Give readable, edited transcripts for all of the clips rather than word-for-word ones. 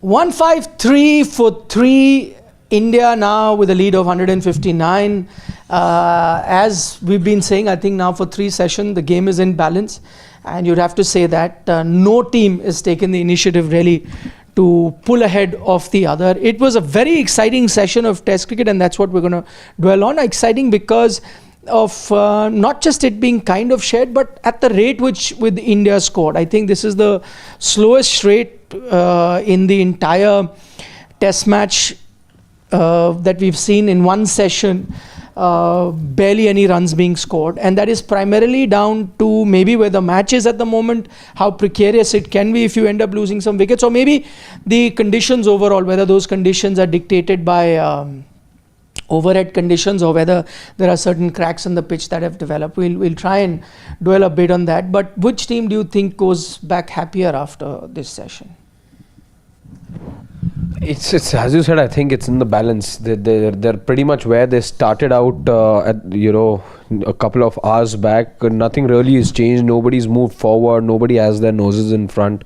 153 for 3. India now with a lead of 159. As we've been saying, I think now for 3 sessions, the game is in balance. And you'd have to say that no team has taken the initiative really to pull ahead of the other. It was a very exciting session of Test cricket, and that's what we're going to dwell on. Exciting because of not just it being kind of shared, but at the rate which with India scored. I think this is the slowest rate in the entire Test match that we've seen in one session. Barely any runs being scored, and that is primarily down to maybe where the match is at the moment, how precarious it can be if you end up losing some wickets, or maybe the conditions overall, whether those conditions are dictated by overhead conditions or whether there are certain cracks in the pitch that have developed. We'll try and dwell a bit on that. But which team do you think goes back happier after this session? It's as you said. I think it's in the balance. They're pretty much where they started out a couple of hours back. Nothing really has changed. Nobody's moved forward. Nobody has their noses in front.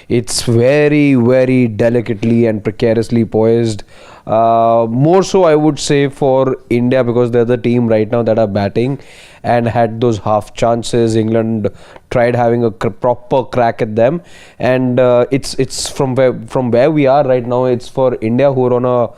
It's very, very delicately and precariously poised. More so, I would say, for India, because they're the team right now that are batting and had those half chances. England tried having a proper crack at them, and it's from where we are right now. It's for India, who are on a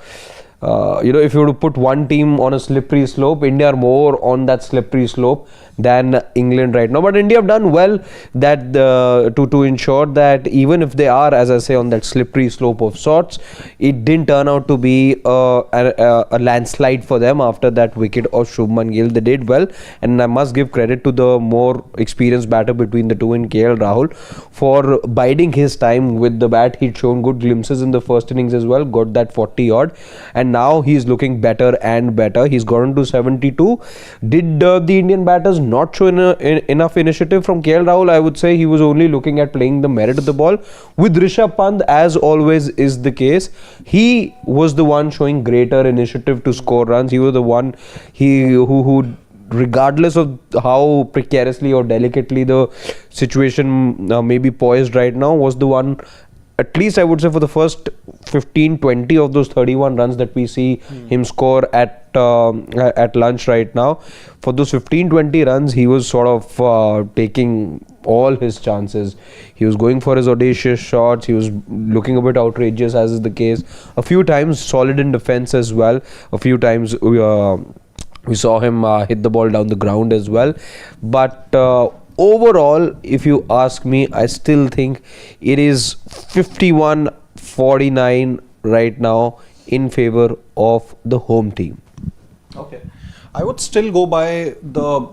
if you were to put one team on a slippery slope, India are more on that slippery slope than England right now. But India have done well that to ensure that even if they are, as I say, on that slippery slope of sorts, it didn't turn out to be a landslide for them after that wicket of Shubman Gill. They did well, and I must give credit to the more experienced batter between the two in KL Rahul for biding his time with the bat. He'd shown good glimpses in the first innings as well, got that 40 odd, and now he's looking better and better. He's gone to 72. Did the Indian batters not show enough initiative from KL Rahul? I would say he was only looking at playing the merit of the ball. With Rishabh Pant, as always is the case, he was the one showing greater initiative to score runs. He was the one who regardless of how precariously or delicately the situation may be poised right now, was the one, at least I would say, for the first 15-20 of those 31 runs that we see him score at lunch right now. For those 15-20 runs, he was sort of taking all his chances. He was going for his audacious shots. He was looking a bit outrageous, as is the case. A few times solid in defense as well. A few times we saw him hit the ball down the ground as well. But overall, if you ask me, I still think it is 51-49 right now in favor of the home team. Okay. I would still go by the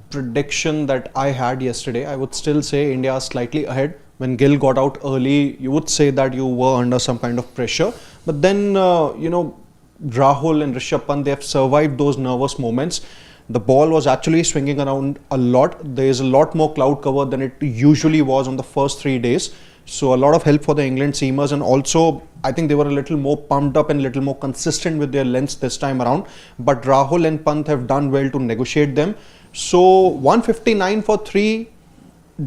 prediction that I had yesterday. I would still say India is slightly ahead. When Gill got out early, you would say that you were under some kind of pressure. But then, Rahul and Rishabh Pant, they have survived those nervous moments. The ball was actually swinging around a lot. There is a lot more cloud cover than it usually was on the first 3 days. So a lot of help for the England seamers, and also I think they were a little more pumped up and a little more consistent with their lengths this time around. But Rahul and Pant have done well to negotiate them. So 159 for 3,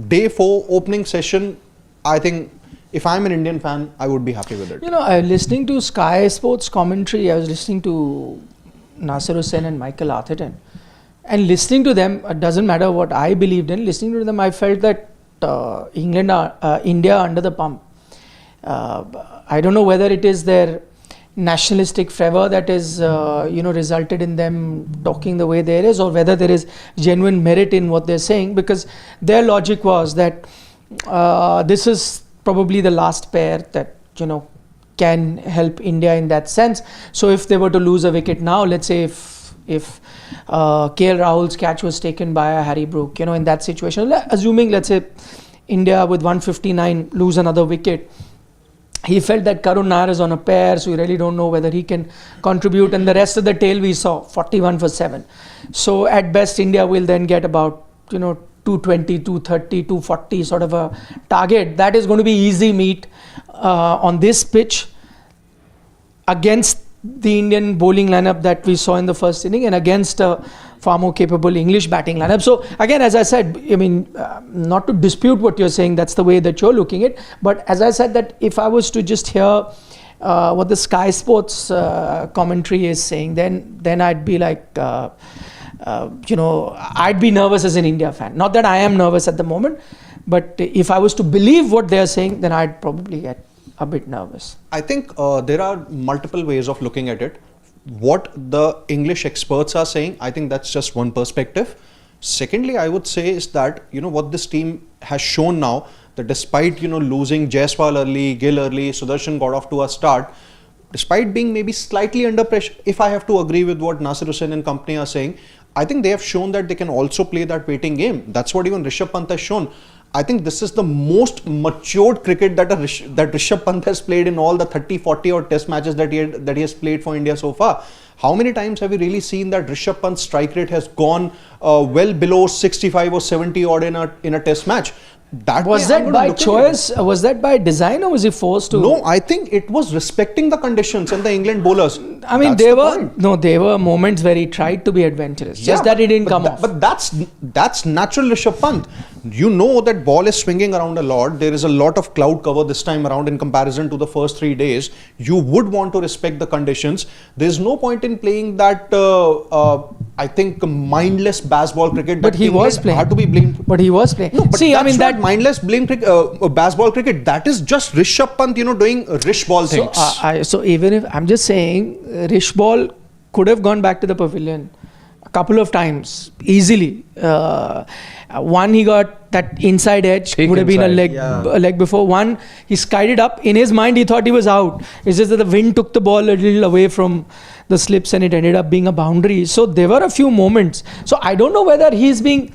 day 4 opening session. I think if I'm an Indian fan, I would be happy with it. Listening to Sky Sports commentary, I was listening to Nasser Hussain and Michael Atherton. And listening to them, it doesn't matter what I believed in, listening to them, I felt that India are under the pump. I don't know whether it is their nationalistic fervor that is, resulted in them talking the way there is, or whether there is genuine merit in what they're saying, because their logic was that this is probably the last pair that, can help India in that sense. So if they were to lose a wicket now, let's say if KL Rahul's catch was taken by a Harry Brook, in that situation, assuming, let's say, India with 159 lose another wicket, he felt that Karun Nair is on a pair, so we really don't know whether he can contribute. And the rest of the tail we saw, 41 for 7. So at best, India will then get about, 220, 230, 240 sort of a target. That is going to be easy meat on this pitch against the Indian bowling lineup that we saw in the first inning, and against a far more capable English batting lineup. So again, as I said, I mean, not to dispute what you're saying, that's the way that you're looking at. But as I said, that if I was to just hear what the Sky Sports commentary is saying, then I'd be like, I'd be nervous as an India fan. Not that I am nervous at the moment, but if I was to believe what they're saying, then I'd probably get a bit nervous. I think there are multiple ways of looking at it. What the English experts are saying, I think that's just one perspective. Secondly, I would say is that, what this team has shown now, that despite, losing Jaiswal early, Gill early, Sudarshan got off to a start, despite being maybe slightly under pressure, if I have to agree with what Nasir Hussain and company are saying, I think they have shown that they can also play that waiting game. That's what even Rishabh Pant has shown. I think this is the most matured cricket that Rishabh Pant has played in all the 30, 40 or test matches that he has played for India so far. How many times have we really seen that Rishabh Pant's strike rate has gone well below 65 or 70 odd in a test match? Was that by choice? Was that by design, or was he forced to? No, I think it was respecting the conditions and the England bowlers. I mean, there were moments where he tried to be adventurous, just that it didn't come off. But that's natural Rishabh Pant. You know that ball is swinging around a lot. There is a lot of cloud cover this time around in comparison to the first 3 days. You would want to respect the conditions. There's no point in playing that, I think, mindless baseball cricket. But he was playing. Had to be blamed. But he was playing. No, but see, I mean, that mindless baseball cricket, that is just Rishabh Pant, doing Rish ball things. So even if I'm just saying, Rish ball could have gone back to the pavilion a couple of times easily. One, he got that inside edge, would have been a leg before. One, he skied it up. In his mind, he thought he was out. It's just that the wind took the ball a little away from the slips and it ended up being a boundary. So there were a few moments. So I don't know whether he's being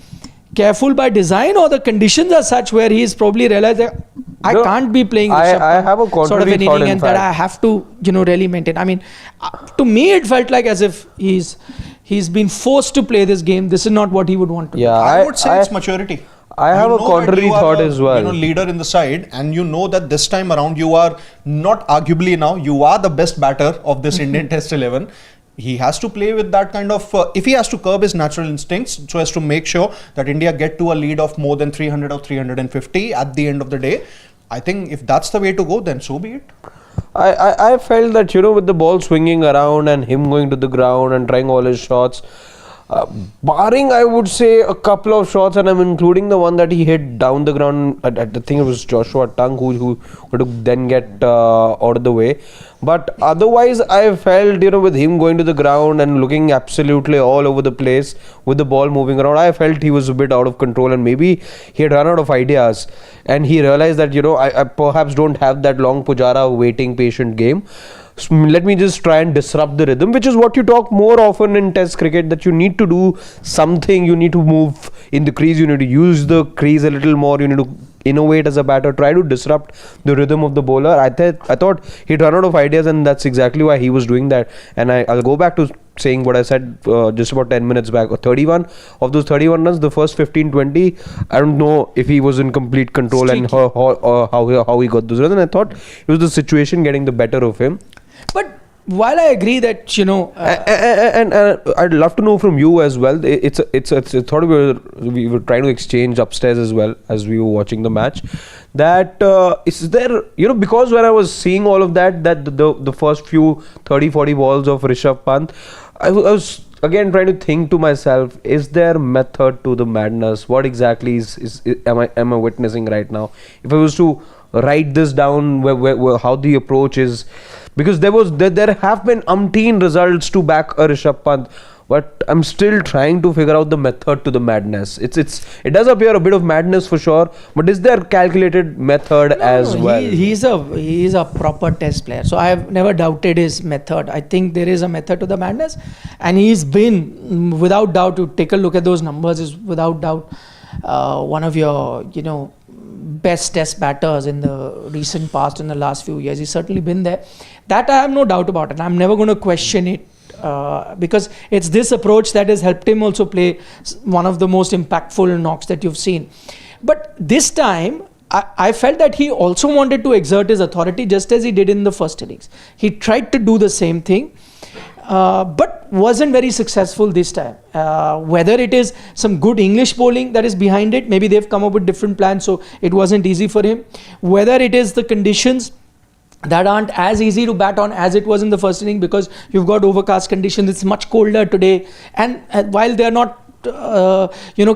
careful by design or the conditions are such where he's probably realized that I can't be playing I have a contrary sort of an thought, inning and that I have to, really maintain. I mean, to me, it felt like as if he's been forced to play this game. This is not what he would want to do. I would say it's maturity. I have a contrary thought as well. Leader in the side, and you know that this time around you are not arguably now, you are the best batter of this Indian Test 11. He has to play with that kind of, if he has to curb his natural instincts so as to make sure that India get to a lead of more than 300 or 350 at the end of the day. I think if that's the way to go, then so be it. I felt that, with the ball swinging around and him going to the ground and trying all his shots, barring, I would say, a couple of shots, and I'm including the one that he hit down the ground. I think it was Joshua Tung who would then get out of the way. But otherwise, I felt, with him going to the ground and looking absolutely all over the place with the ball moving around, I felt he was a bit out of control and maybe he had run out of ideas. And he realized that, I perhaps don't have that long Pujara waiting patient game. So let me just try and disrupt the rhythm, which is what you talk more often in Test cricket, that you need to do something, you need to move in the crease, you need to use the crease a little more, you need to innovate as a batter, try to disrupt the rhythm of the bowler. I thought he'd run out of ideas, and that's exactly why he was doing that. And I'll go back to saying what I said just about 10 minutes back. 31 of those 31 runs, the first 15-20, I don't know if he was in complete control and how he got those runs. And I thought it was the situation getting the better of him. But while I agree that, and I'd love to know from you as well. It's thought we were trying to exchange upstairs as well as we were watching the match. That is there, because when I was seeing all of that the first few 30-40 balls of Rishabh Pant, I was again trying to think to myself, is there method to the madness? What exactly am I witnessing right now? If I was to write this down, where how the approach is, because there have been umpteen results to back a Rishabh Pant, but I'm still trying to figure out the method to the madness. It does appear a bit of madness for sure, but is there calculated method as well? He's a proper Test player, so I have never doubted his method. I think there is a method to the madness, and he's been, without doubt, to take a look at those numbers, is without doubt one of your best Test batters in the recent past, in the last few years. He's certainly been there. That I have no doubt about it. I'm never going to question it. Because it's this approach that has helped him also play one of the most impactful knocks that you've seen. But this time, I felt that he also wanted to exert his authority just as he did in the first innings. He tried to do the same thing. but wasn't very successful this time. Whether it is some good English bowling that is behind it, maybe they've come up with different plans, so it wasn't easy for him. Whether it is the conditions that aren't as easy to bat on as it was in the first inning, because you've got overcast conditions, it's much colder today, and while they are not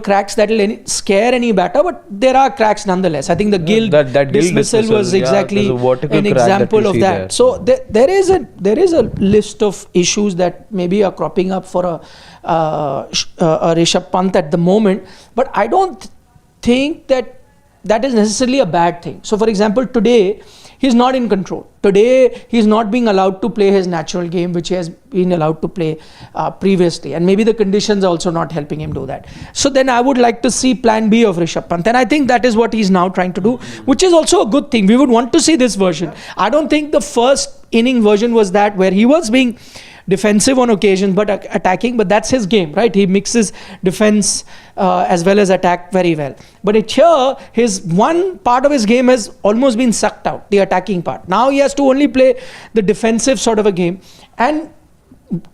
cracks that will scare any batter, but there are cracks nonetheless. I think the Gill that Gill dismissal was exactly an example of that. There. So there is a list of issues that maybe are cropping up for a Rishabh Pant at the moment, but I don't think that is necessarily a bad thing. So for example, today he's not in control. Today he's not being allowed to play his natural game, which he has been allowed to play previously, and maybe the conditions are also not helping him do that. So then I would like to see plan B of Rishabh Pant, and I think that is what he's now trying to do, which is also a good thing. We would want to see this version. I don't think the first inning version was that, where he was being defensive on occasions but attacking, but that's his game, right? He mixes defense as well as attack very well. But here, his one part of his game has almost been sucked out, the attacking part. Now he has to only play the defensive sort of a game, and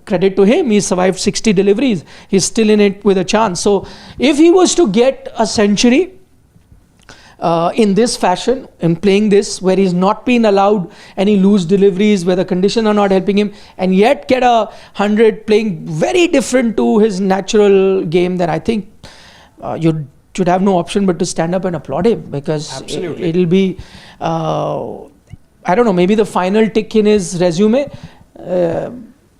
credit to him, he survived 60 deliveries. He's still in it with a chance. So if he was to get a century in this fashion, in playing this, where he's not been allowed any loose deliveries, where the conditions are not helping him, and yet get 100 playing very different to his natural game, then I think you should have no option but to stand up and applaud him, because it'll be, I don't know, maybe the final tick in his resume,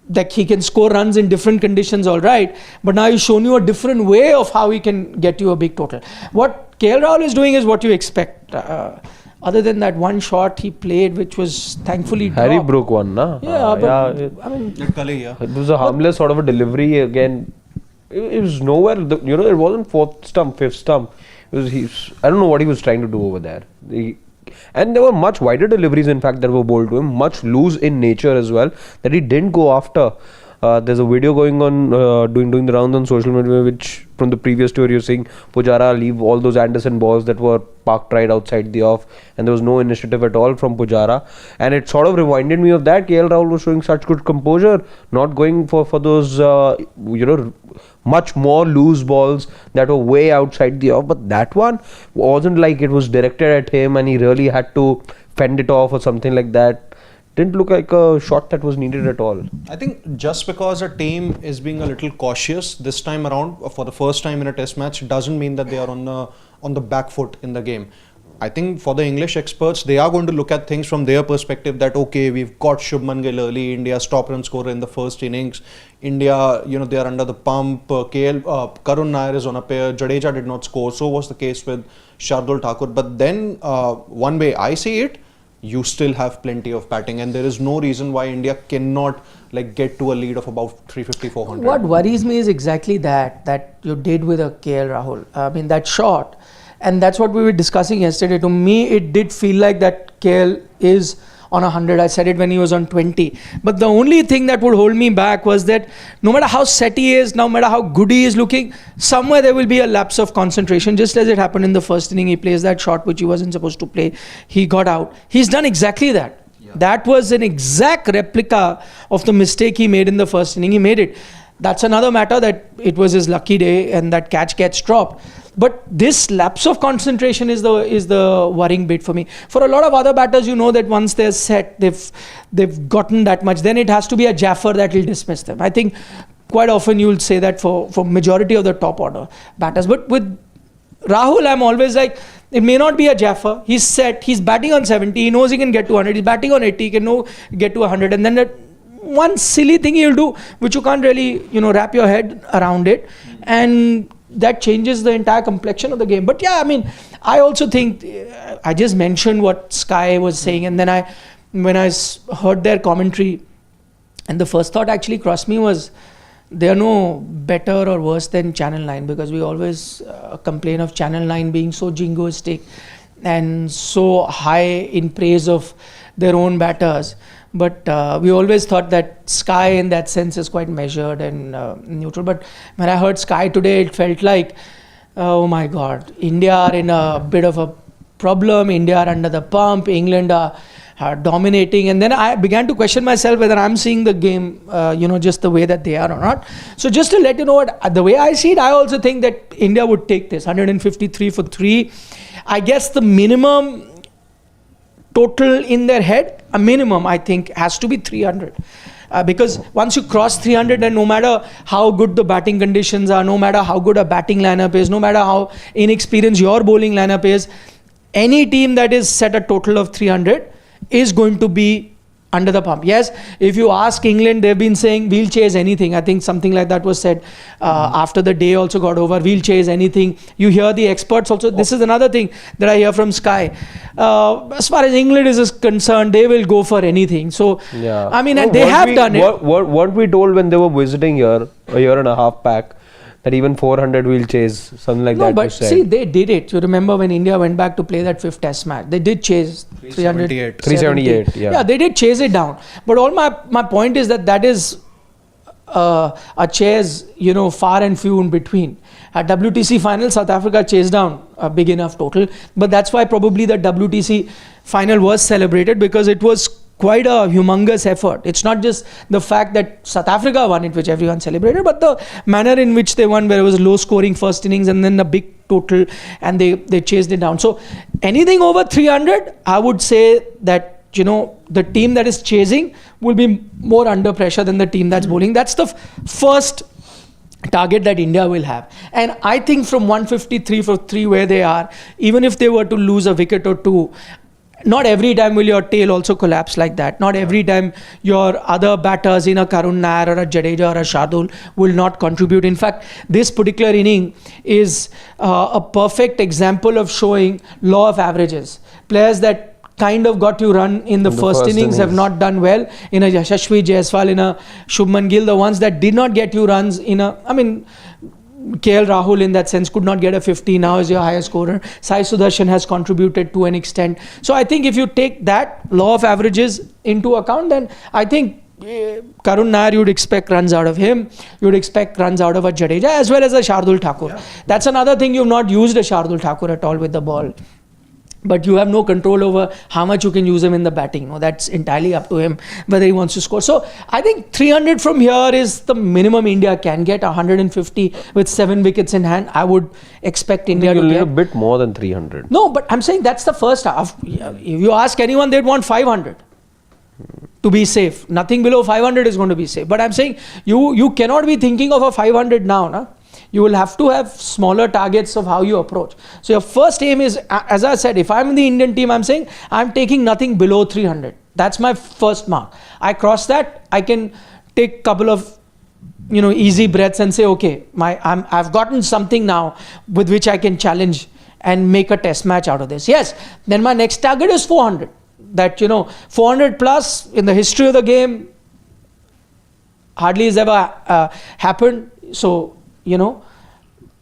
that he can score runs in different conditions, all right, but now he's shown you a different way of how he can get you a big total. What KL Rahul is doing is what you expect. Other than that one shot he played, which was thankfully Harry dropped. broke one, na? I mean, it was a harmless sort of a delivery again. It was nowhere, it wasn't fourth stump, fifth stump. I don't know what he was trying to do over there. And there were much wider deliveries, in fact, that were bowled to him, much loose in nature as well, that he didn't go after. There's a video going on, doing the rounds on social media, which from the previous tour you're seeing Pujara leave all those Anderson balls that were parked right outside the off, and there was no initiative at all from Pujara. And it sort of reminded me of that. KL Rahul was showing such good composure, not going for those, much more loose balls that were way outside the off. But that one wasn't like it was directed at him and he really had to fend it off or something like that. Didn't look like a shot that was needed at all. I think just because a team is being a little cautious this time around for the first time in a test match doesn't mean that they are on the back foot in the game. I think for the English experts, they are going to look at things from their perspective, that okay, we've got Shubman Gill early, India's top run scorer in the first innings. India, they are under the pump. Karun Nair is on a pair. Jadeja did not score. So was the case with Shardul Thakur. But then one way I see it, you still have plenty of batting, and there is no reason why India cannot get to a lead of about 350, 400. What worries me is exactly that you did with a KL Rahul. I mean, that shot, and that's what we were discussing yesterday. To me, it did feel like that KL is on 100. I said it when he was on 20. But the only thing that would hold me back was that no matter how set he is, no matter how good he is looking, somewhere there will be a lapse of concentration, just as it happened in the first inning. He plays that shot which he wasn't supposed to play. He got out. He's done exactly that. Yeah. That was an exact replica of the mistake he made in the first inning. He made it. That's another matter, that it was his lucky day and that catch gets dropped. But this lapse of concentration is the worrying bit for me. For a lot of other batters, that once they're set, they've gotten that much. Then it has to be a Jaffer that will dismiss them. I think quite often you'll say that for majority of the top order batters. But with Rahul, I'm always like, it may not be a Jaffer. He's set. He's batting on 70. He knows he can get to 100. He's batting on 80. He can get to 100. And then that one silly thing he'll do, which you can't really, wrap your head around it. And that changes the entire complexion of the game. But yeah, I mean, I also think, I just mentioned what Sky was saying, and then when I heard their commentary, and the first thought actually crossed me was, they are no better or worse than Channel 9, because we always complain of Channel 9 being so jingoistic and so high in praise of their own batters. But we always thought that Sky in that sense is quite measured and neutral. But when I heard Sky today, it felt like, oh my God, India are in a bit of a problem. India are under the pump. England are dominating, and then I began to question myself whether I'm seeing the game, just the way that they are or not. So just to let you know what the way I see it, I also think that India would take this 153 for 3. I guess the minimum total in their head, a minimum I think has to be 300. Because once you cross 300, then no matter how good the batting conditions are, no matter how good a batting lineup is, no matter how inexperienced your bowling lineup is, any team that is set a total of 300 is going to be under the pump. Yes, if you ask England, they've been saying we'll chase anything. I think something like that was said after the day also got over. We'll chase anything. You hear the experts also. This is another thing that I hear from Sky. As far as England is concerned, they will go for anything. So, yeah. I mean, and they have done it. What we told when they were visiting here, a year and a half back, that even 400 we'll chase, something like that. No, but see, they did it. You remember when India went back to play that 5th test match, they did chase 378. Yeah, they did chase it down. But all my point is that is a chase, far and few in between. At WTC final, South Africa chased down a big enough total. But that's why probably the WTC final was celebrated, because it was quite a humongous effort. It's not just the fact that South Africa won it, which everyone celebrated, but the manner in which they won, where it was low scoring first innings and then a big total, and they chased it down. So anything over 300, I would say that, the team that is chasing will be more under pressure than the team that's bowling. That's the first target that India will have. And I think from 153 for 3 where they are, even if they were to lose a wicket or two, not every time will your tail also collapse like that. Not every time your other batters in a Karun Nair or a Jadeja or a Shardul will not contribute. In fact, this particular inning is a perfect example of showing law of averages. Players that kind of got you run in the first innings have not done well. In a Yashasvi Jaiswal, in a Shubman Gill, the ones that did not get you runs KL Rahul in that sense could not get a 50, now is your highest scorer. Sai Sudarshan has contributed to an extent. So I think if you take that law of averages into account, then I think Karun Nair, you'd expect runs out of him. You'd expect runs out of a Jadeja as well as a Shardul Thakur. Yeah. That's another thing, you've not used a Shardul Thakur at all with the ball. But you have no control over how much you can use him in the batting. That's entirely up to him whether he wants to score. So I think 300 from here is the minimum India can get. 150 with 7 wickets in hand, I would expect India to get a bit more than 300. No, but I'm saying that's the first half. If you ask anyone, they'd want 500 to be safe. Nothing below 500 is going to be safe. But I'm saying you cannot be thinking of a 500 now, na? You will have to have smaller targets of how you approach. So your first aim is, as I said, if I'm in the Indian team, I'm saying I'm taking nothing below 300. That's my first mark. I cross that, I can take a couple of easy breaths and say, okay, I've gotten something now with which I can challenge and make a test match out of this. Yes, then my next target is 400. That 400 plus in the history of the game hardly has ever happened. So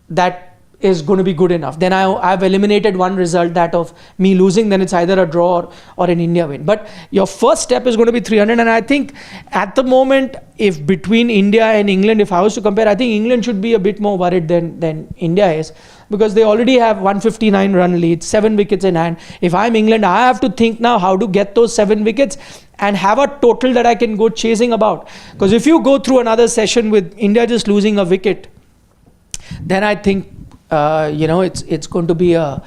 that is going to be good enough. Then I've eliminated one result, that of me losing. Then it's either a draw or an India win. But your first step is going to be 300. And I think at the moment, if between India and England, if I was to compare, I think England should be a bit more worried than India is, because they already have 159 run lead, 7 wickets in hand. If I'm England, I have to think now how to get those 7 wickets and have a total that I can go chasing about. Because if you go through another session with India just losing a wicket, then I think it's going to be a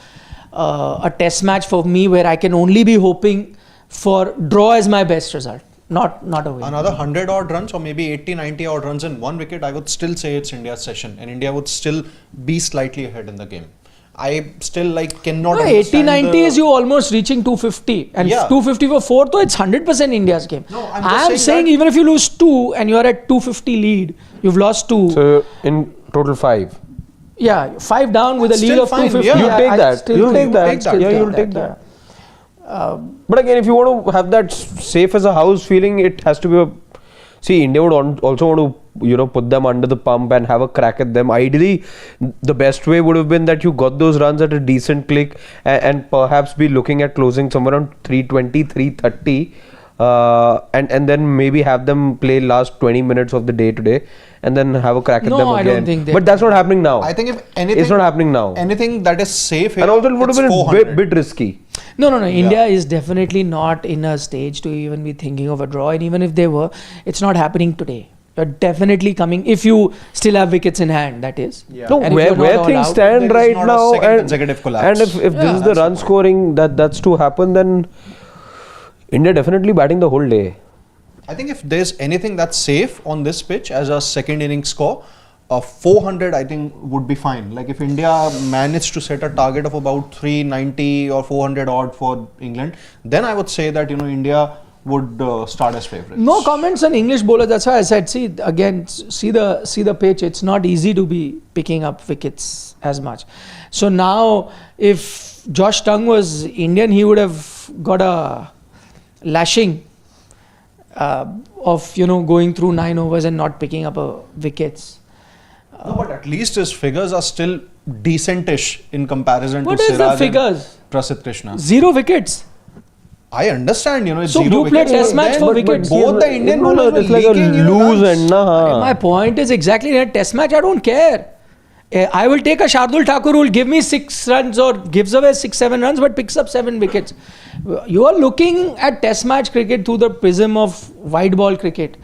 test match for me where I can only be hoping for draw as my best result, not a win. Another 100 odd runs or maybe 80, 90 odd runs in 1 wicket, I would still say it's India's session, and India would still be slightly ahead in the game. I still cannot understand 80-90 is you almost reaching 250, and 250 for 4, so it's 100% India's game. No, I'm saying even if you lose 2 and you're at 250 lead, you've lost 2. So in total 5. Yeah, 5 down with a lead of 250. Yeah. You'll take that. You'll take that. Yeah, you'll take that. But again, if you want to have that safe as a house feeling, it has to be India would also want to, put them under the pump and have a crack at them. Ideally, the best way would have been that you got those runs at a decent click and perhaps be looking at closing somewhere around 320, 330. and then maybe have them play last 20 minutes of the day today, and then have a crack at them again. No, I don't think but that's not happening now. I think if anything, it's not happening now. Anything that is safe here, And also it would it's have been a 400. bit risky. No. India is definitely not in a stage to even be thinking of a draw. And even if they were, it's not happening today. You're definitely coming if you still have wickets in hand. That is. Yeah. No, And if where you're not all things out, stand there is right not a now, second and consecutive collapse. if this Yeah, is the that's run the point. scoring that's to happen, then India definitely batting the whole day. I think if there's anything that's safe on this pitch as a second innings score, 400 I think would be fine. Like if India managed to set a target of about 390 or 400 odd for England, then I would say that India would start as favourites. No comments on English bowlers. That's why I said, see the pitch. It's not easy to be picking up wickets as much. So now, if Josh Tongue was Indian, he would have got a lashing of going through 9 overs and not picking up wickets. No, but at least his figures are still decentish in comparison What to is the Siraj figures? and Prasidh Krishna. 0 wickets. I understand, it's So 0 you played wickets. test match Then for wickets. Both the Indian bowlers were it's like a leaking, lose runs. and nah. My point is exactly in a test match, I don't care. I will take a Shardul Thakur who will give me 6 runs or gives away 6-7 runs but picks up 7 wickets. You are looking at test match cricket through the prism of white ball cricket.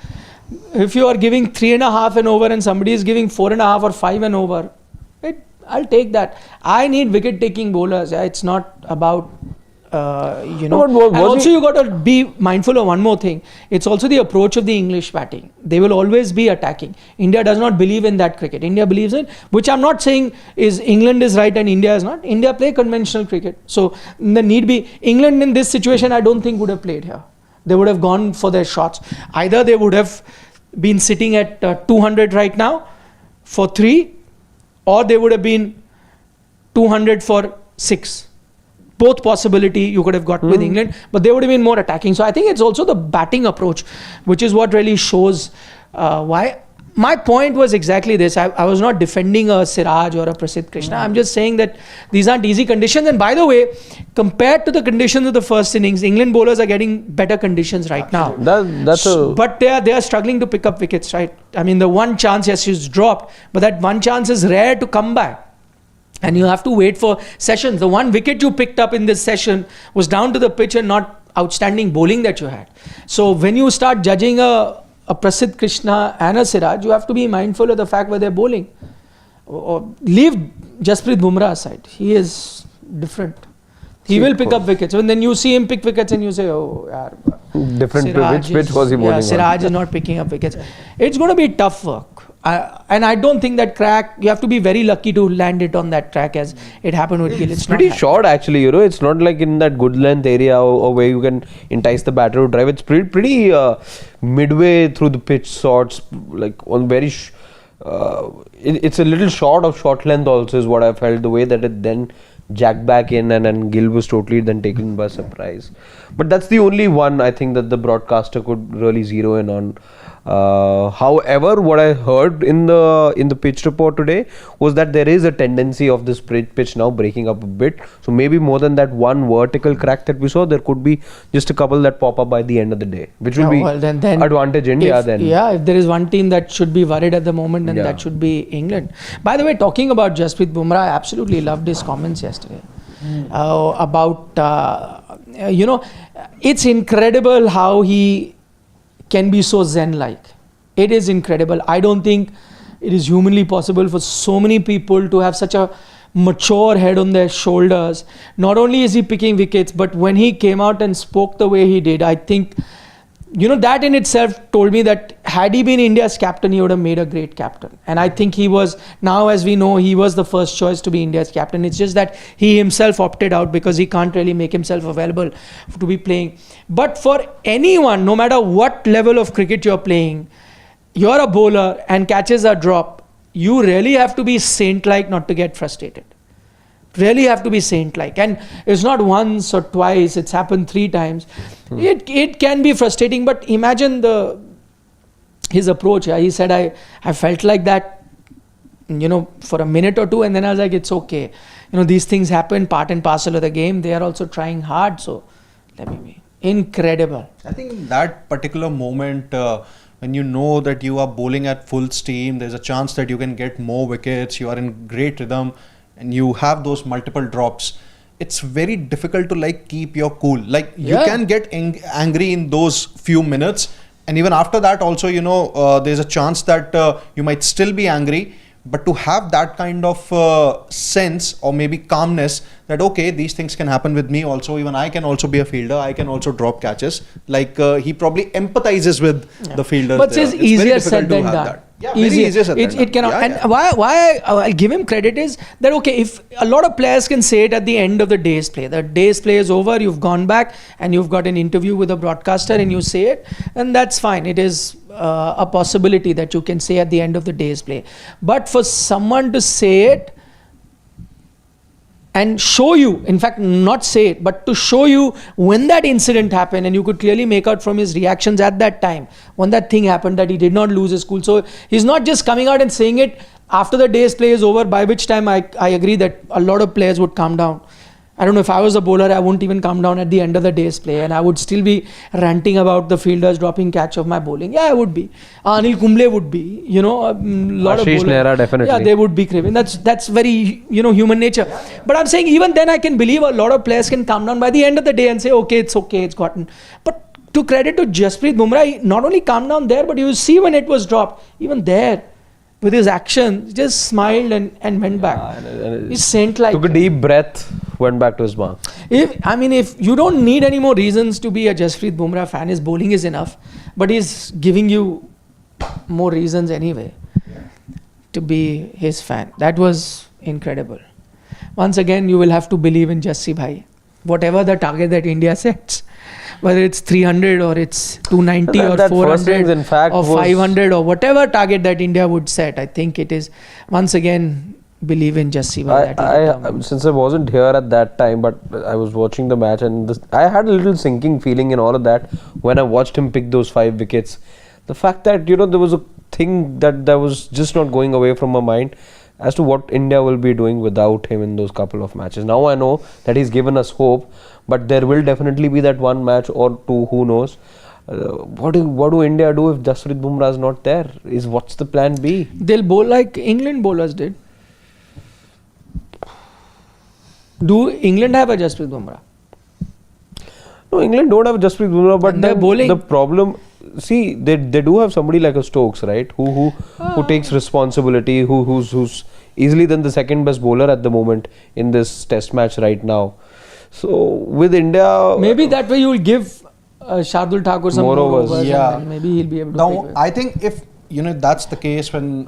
If you are giving 3.5 an over and somebody is giving 4.5 or 5 an over, I'll take that. I need wicket taking bowlers. It's not about and also you got to be mindful of one more thing. It's also the approach of the English batting. They will always be attacking. India does not believe in that cricket. India believes in, which I'm not saying is England is right and India is not. India play conventional cricket. So the need be, England in this situation I don't think would have played here. They would have gone for their shots. Either they would have been sitting at 200 right now for 3, or they would have been 200 for 6. Both possibility you could have got with England, but they would have been more attacking. So I think it's also the batting approach, which is what really shows why. My point was exactly this. I was not defending a Siraj or a Prasidh Krishna. I'm just saying that these aren't easy conditions. And by the way, compared to the conditions of the first innings, England bowlers are getting better conditions right now. But they are struggling to pick up wickets, right? I mean, the one chance, yes, she's dropped, but that one chance is rare to come back. And you have to wait for sessions. The one wicket you picked up in this session was down to the pitch and not outstanding bowling that you had. So when you start judging a Prasidh Krishna and a Siraj, you have to be mindful of the fact where they're bowling. Leave Jasprit Bumrah aside. He is different. He will pick up wickets. And then you see him pick wickets and you say, oh, yaar, different. Siraj Which was he bowling on? Siraj is not picking up wickets. It's going to be tough work. And I don't think that crack, you have to be very lucky to land it on that track as it happened with Gill. It's pretty short actually, It's not like in that good length area or where you can entice the batter to drive. It's pretty midway through the pitch sorts, like on very... it's a little short of short length also is what I felt, the way that it then jacked back in and Gill was totally then taken by surprise. But that's the only one I think that the broadcaster could really zero in on. However, what I heard in the pitch report today was that there is a tendency of this pitch now breaking up a bit. So maybe more than that one vertical crack that we saw, there could be just a couple that pop up by the end of the day, which will be advantage India if there is one team that should be worried at the moment, then that should be England. By the way, talking about Jasprit Bumrah, I absolutely loved his comments yesterday about it's incredible how he can be so zen-like. It is incredible. I don't think it is humanly possible for so many people to have such a mature head on their shoulders. Not only is he picking wickets, but when he came out and spoke the way he did, I think, that in itself told me that had he been India's captain, he would have made a great captain. And I think he was, now as we know, he was the first choice to be India's captain. It's just that he himself opted out because he can't really make himself available to be playing. But for anyone, no matter what level of cricket you're playing, you're a bowler and catches a drop, you really have to be saint-like not to get frustrated. Really have to be saint-like. And it's not once or twice, it's happened 3 times. It can be frustrating, but imagine his approach. He said, I felt like that, for a minute or 2, and then I was like, it's okay. These things happen, part and parcel of the game. They are also trying hard, so let me be. Incredible. I think that particular moment when you know that you are bowling at full steam, there's a chance that you can get more wickets, you are in great rhythm, and you have those multiple drops. It's very difficult to like keep your cool. Like you can get angry in those few minutes, and even after that also, you know, there's a chance that you might still be angry. But to have that kind of sense or maybe calmness that okay, these things can happen with me also, even I can also be a fielder, I can also drop catches. Like he probably empathizes with the fielders. But it's easier said than done. Yeah, very easier said than done. It cannot. And why I'll give him credit is that okay, if a lot of players can say it at the end of the day's play, the day's play is over, you've gone back and you've got an interview with a broadcaster and you say it, and that's fine. It is a possibility that you can say at the end of the day's play. But for someone to say it and show you, in fact not say it, but to show you when that incident happened, and you could clearly make out from his reactions at that time when that thing happened that he did not lose his cool. So he's not just coming out and saying it after the day's play is over, by which time I agree that a lot of players would calm down. I don't know, if I was a bowler, I wouldn't even come down at the end of the day's play, and I would still be ranting about the fielders dropping catch of my bowling. Yeah, I would be. Anil Kumble would be. You know, a lot Ashish of bowlers. Nehra, definitely. Yeah, they would be craving. That's very, you know, human nature. But I'm saying even then I can believe a lot of players can come down by the end of the day and say, okay, it's gotten. But to credit to Jasprit Bumrah, he not only calmed down there, but you see when it was dropped, even there, with his action, just smiled and went back. He's saint-like. Took a deep breath, went back to his mark. If you don't need any more reasons to be a Jasprit Bumrah fan, his bowling is enough. But he's giving you more reasons anyway to be his fan. That was incredible. Once again, you will have to believe in Jassi Bhai. Whatever the target that India sets, whether it's 300 or it's 290 or 400 in fact, or 500 or whatever target that India would set, I think it is, once again, believe in Jassi Bhai. Since I wasn't here at that time, but I was watching the match, and I had a little sinking feeling in all of that when I watched him pick those 5 wickets. The fact that, you know, there was a thing that was just not going away from my mind as to what India will be doing without him in those couple of matches. Now I know that he's given us hope, but there will definitely be that one match or two, who knows. What do India do if Jasprit Bumrah is not there? What's the plan B? They'll bowl like England bowlers did. Do England have a Jasprit Bumrah? No, England don't have Jasprit Bumrah, but they're bowling. The problem, see, they do have somebody like a Stokes, right? Who takes responsibility, who's easily then the second best bowler at the moment in this test match right now. So with India, maybe that way you will give Shardul Thakur some more overs. Yeah, and maybe he'll be able to. Now I think if that's the case, when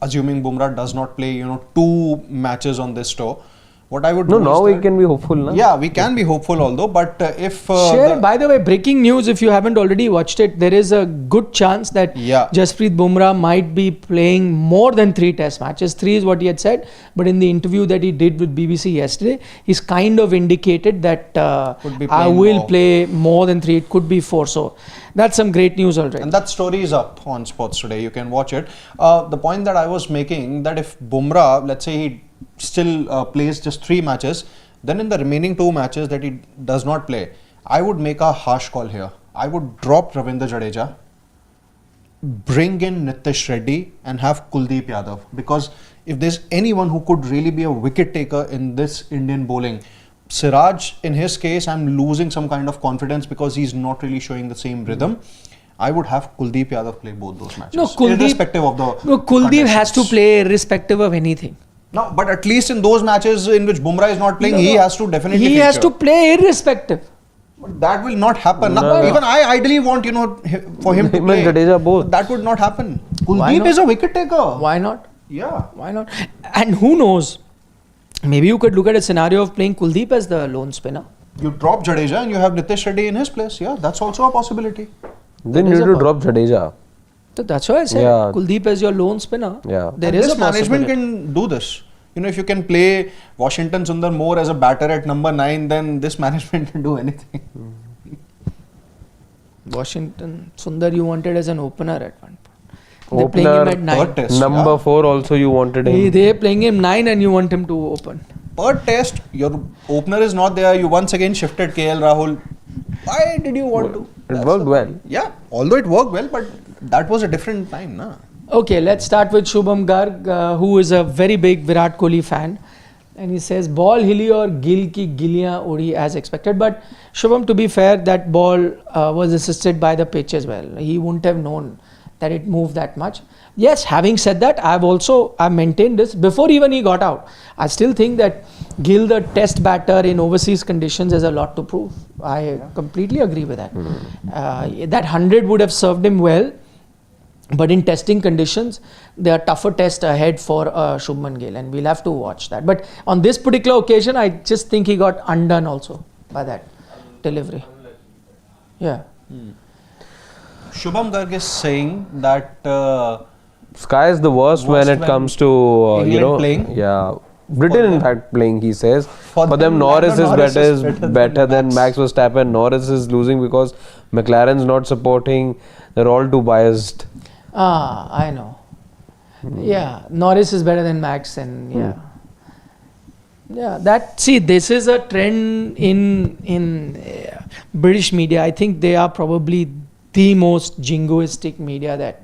assuming Bumrah does not play 2 matches on this tour, what I would do now we can be hopeful, na? Yeah, we can be hopeful, although, but if by the way, breaking news, if you haven't already watched it, there is a good chance that Jasprit Bumrah might be playing more than 3 test matches. 3 is what he had said, but in the interview that he did with BBC yesterday, he's kind of indicated that I will play more than 3. It could be 4. So that's some great news already. And that story is up on Sports Today. You can watch it. The point that I was making, that if Bumrah, let's say he still plays just 3 matches, then in the remaining 2 matches that he does not play, I would make a harsh call here. I would drop Ravindra Jadeja, bring in Nitish Reddy and have Kuldeep Yadav, because if there's anyone who could really be a wicket taker in this Indian bowling, Siraj, in his case, I'm losing some kind of confidence because he's not really showing the same rhythm. I would have Kuldeep Yadav play both those matches, irrespective of the Kuldeep has to play irrespective of anything. No, but at least in those matches in which Bumrah is not playing, he has to definitely He has to play irrespective. But that will not happen. Even I ideally want, for him to play. Jadeja both. That would not happen. Kuldeep is a wicket taker. Why not? Yeah. Why not? And who knows? Maybe you could look at a scenario of playing Kuldeep as the lone spinner. You drop Jadeja and you have Nitish Reddy in his place. Yeah, that's also a possibility. Then you need to drop Jadeja. So that's why I said Kuldeep as your lone spinner. Yeah. There is a management can do this. If you can play Washington Sundar more as a batter at number 9, then this management can do anything. Washington Sundar you wanted as an opener at one point. They're playing him at 9. Test, number 4 also you wanted him. They're playing him 9 and you want him to open. Per test, your opener is not there. You once again shifted KL Rahul. Why did you want to? It That's worked the well. point. Yeah, although it worked well, but that was a different time, na? Okay, let's start with Shubham Garg, who is a very big Virat Kohli fan. And he says, ball hilly or Gill ki gilliyan udi as expected. But Shubham, to be fair, that ball was assisted by the pitch as well. He wouldn't have known that it moved that much. Yes, having said that, I've maintained this before even he got out. I still think that Gill, the test batter in overseas conditions, has a lot to prove. I completely agree with that. That 100 would have served him well. But in testing conditions, there are tougher tests ahead for Shubman Gill, and we'll have to watch that. But on this particular occasion, I just think he got undone also by that delivery. Yeah. Shubham Garg is saying that Sky is the worst when it comes to England playing? Yeah, Britain in fact playing. He says For for them, them Norris Norris is is better than Max Verstappen. Norris is losing because McLaren's not supporting. They're all too biased. I know. Yeah, Norris is better than Max, and this is a trend in British media. I think they are probably the most jingoistic media that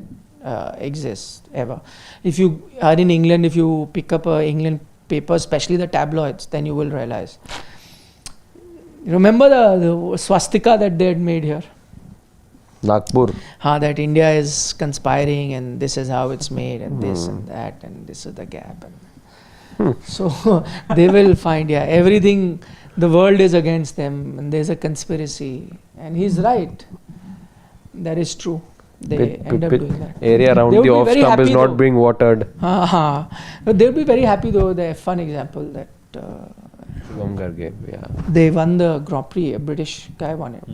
exists ever. If you are in England, if you pick up a England paper, especially the tabloids, then you will realize. Remember the swastika that they had made here? Nagpur. That India is conspiring and this is how it's made and this and that and this is the gap. And so they will find, everything, the world is against them and there's a conspiracy. And he's right. That is true. They end up doing that. Area around the off stump is not being watered. But they'll be very happy though. The F1 example that Shubham Garg gave, they won the Grand Prix. A British guy won it.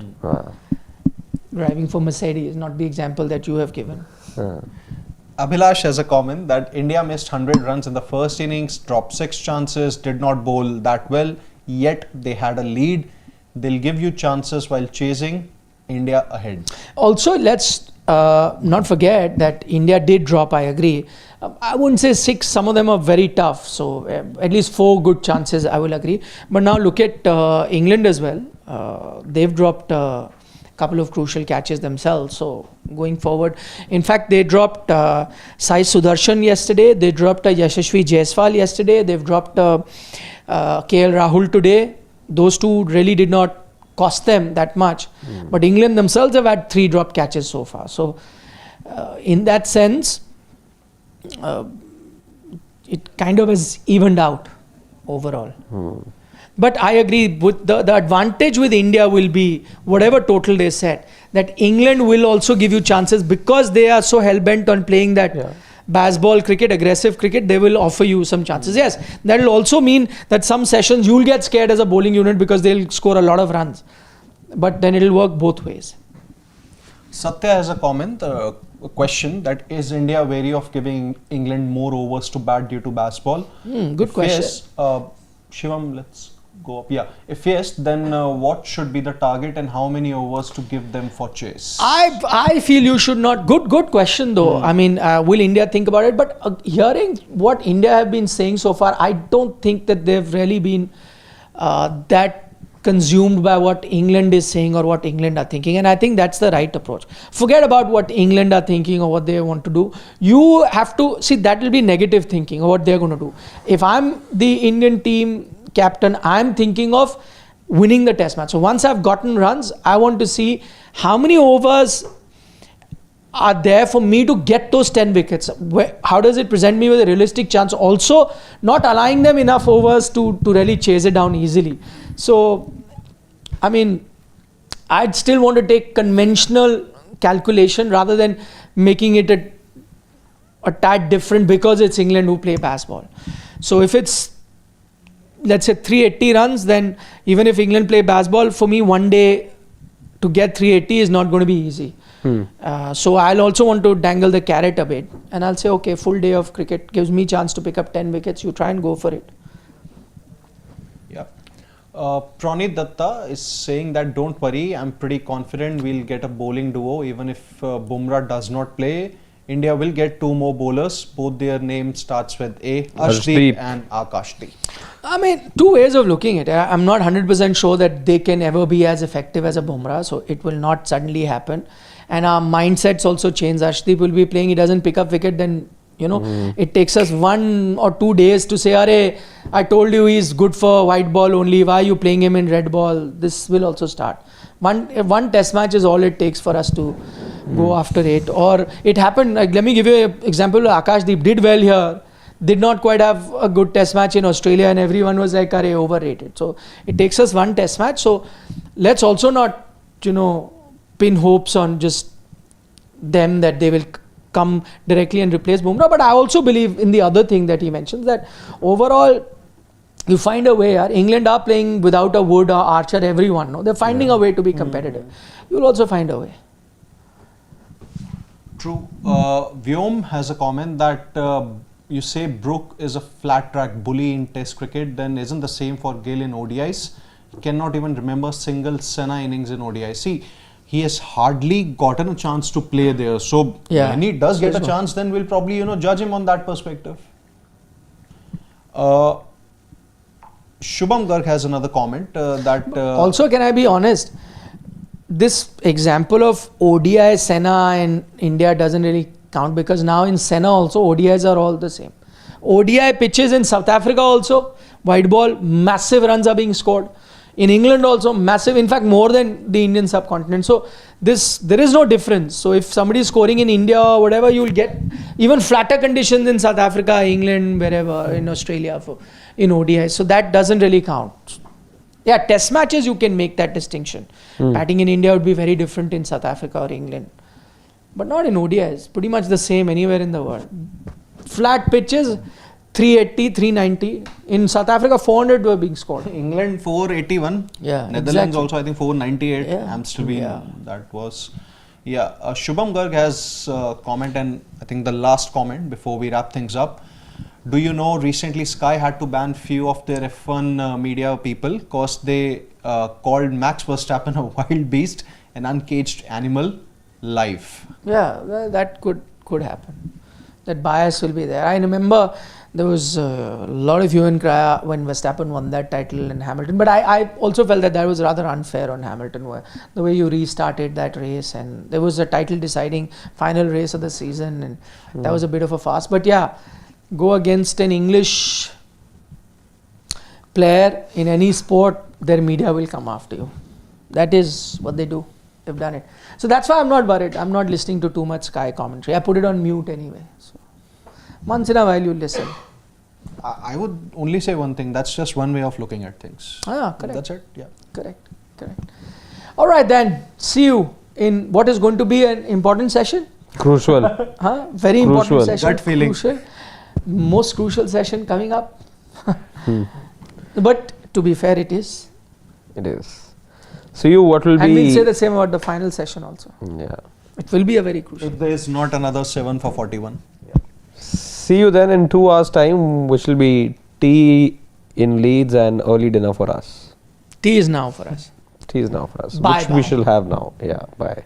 Driving for Mercedes, not the example that you have given. Abhilash has a comment that India missed 100 runs in the first innings, dropped 6 chances, did not bowl that well, yet they had a lead. They'll give you chances while chasing. India ahead. Also, let's not forget that India did drop, I agree. I wouldn't say 6, some of them are very tough. So at least 4 good chances, I will agree. But now look at England as well. They've dropped couple of crucial catches themselves. So going forward, in fact, they dropped Sai Sudarshan yesterday. They dropped Yashasvi Jaiswal yesterday. They've dropped KL Rahul today. Those two really did not cost them that much. But England themselves have had 3 dropped catches so far. So in that sense, it kind of has evened out overall. But I agree with the advantage with India will be whatever total they set, that England will also give you chances because they are so hell-bent on playing that baseball cricket, aggressive cricket. They will offer you some chances. Yes, that will also mean that some sessions you'll get scared as a bowling unit because they'll score a lot of runs. But then it'll work both ways. Satya has a comment, a question that is India wary of giving England more overs to bat due to baseball? Good question. Yes, Shivam, let's go up. If yes, then what should be the target and how many overs to give them for chase? I feel you should not. Good question though. I mean, will India think about it? But hearing what India have been saying so far, I don't think that they've really been that consumed by what England is saying or what England are thinking. And I think that's the right approach. Forget about what England are thinking or what they want to do. You have to see that will be negative thinking of what they're going to do. If I'm the Indian team captain, I'm thinking of winning the test match. So once I've gotten runs, I want to see how many overs are there for me to get those 10 wickets. How does it present me with a realistic chance? Also, not allowing them enough overs to really chase it down easily. So, I mean, I'd still want to take conventional calculation rather than making it a tad different because it's England who play baseball. So if it's, let's say 380 runs, then even if England play baseball, for me one day to get 380 is not going to be easy. So I'll also want to dangle the carrot a bit and I'll say, okay, full day of cricket gives me chance to pick up 10 wickets. You try and go for it. Pranit Datta is saying that don't worry, I'm pretty confident we'll get a bowling duo even if Bumrah does not play. India will get 2 more bowlers. Both their name starts with A. Arshdeep. Arshdeep and Akashdeep. I mean, two ways of looking at it. I'm not 100% sure that they can ever be as effective as a Bumrah, so it will not suddenly happen. And our mindsets also change. Arshdeep will be playing, he doesn't pick up wicket, then it takes us 1 or 2 days to say, Arey, I told you he's good for white ball only, why are you playing him in red ball? This will also start. One test match is all it takes for us to go after it. Or it happened, like, let me give you an example. Akashdeep did well here, did not quite have a good test match in Australia, and everyone was like, Arey, overrated. So it takes us 1 test match. So let's also not, pin hopes on just them that they will come directly and replace Bumrah. But I also believe in the other thing that he mentions, that overall you find a way. England are playing without a Wood or Archer, everyone. No? They're finding a way to be competitive. You'll also find a way. True. Vyom has a comment that you say Brook is a flat track bully in Test cricket, then isn't the same for Gill in ODIs? Cannot even remember single Sena innings in ODI. See, he has hardly gotten a chance to play there. So when he does get a chance, then we'll probably judge him on that perspective. Shubham Garg has another comment that also, can I be honest? This example of ODI Sena in India doesn't really count, because now in Sena also ODIs are all the same. ODI pitches in South Africa also, white ball, massive runs are being scored. In England also massive, in fact more than the Indian subcontinent. So there is no difference. So if somebody is scoring in India or whatever, you will get even flatter conditions in South Africa, England, wherever, in Australia in ODI. So that doesn't really count. Yeah, test matches you can make that distinction. Batting in India would be very different in South Africa or England. But not in ODIs. Pretty much the same anywhere in the world. Flat pitches, 380, 390. In South Africa, 400 were being scored. England 481. Yeah, Netherlands exactly. also I think 498. Yeah. Amstelveen, that was. Yeah, Shubham Garg has a comment, and I think the last comment before we wrap things up. Do you know recently Sky had to ban few of their F1 media people because they called Max Verstappen a wild beast, an uncaged animal, live? Yeah, well, that could happen. That bias will be there. I remember there was a lot of hue and cry when Verstappen won that title in Hamilton. But I also felt that was rather unfair on Hamilton, the way you restarted that race, and there was a title deciding final race of the season, and that was a bit of a farce. But yeah, go against an English player in any sport, their media will come after you. That is what they do. They've done it. So that's why I'm not worried. I'm not listening to too much Sky commentary. I put it on mute anyway. So once in a while you listen. I would only say one thing. That's just one way of looking at things. Correct. That's it. Yeah. Correct. All right then. See you in what is going to be an important session. Crucial. Very important session. Gut feeling. Crucial. Most crucial session coming up. But to be fair, it is. It is. So what will be... And we'll say the same about the final session also. Yeah. It will be a very crucial. If there is not another 7 for 41. See you then in 2 hours time, which will be tea in Leeds and early dinner for us. Tea is now for us. Tea is now for us. Bye. We shall have now. Yeah, bye.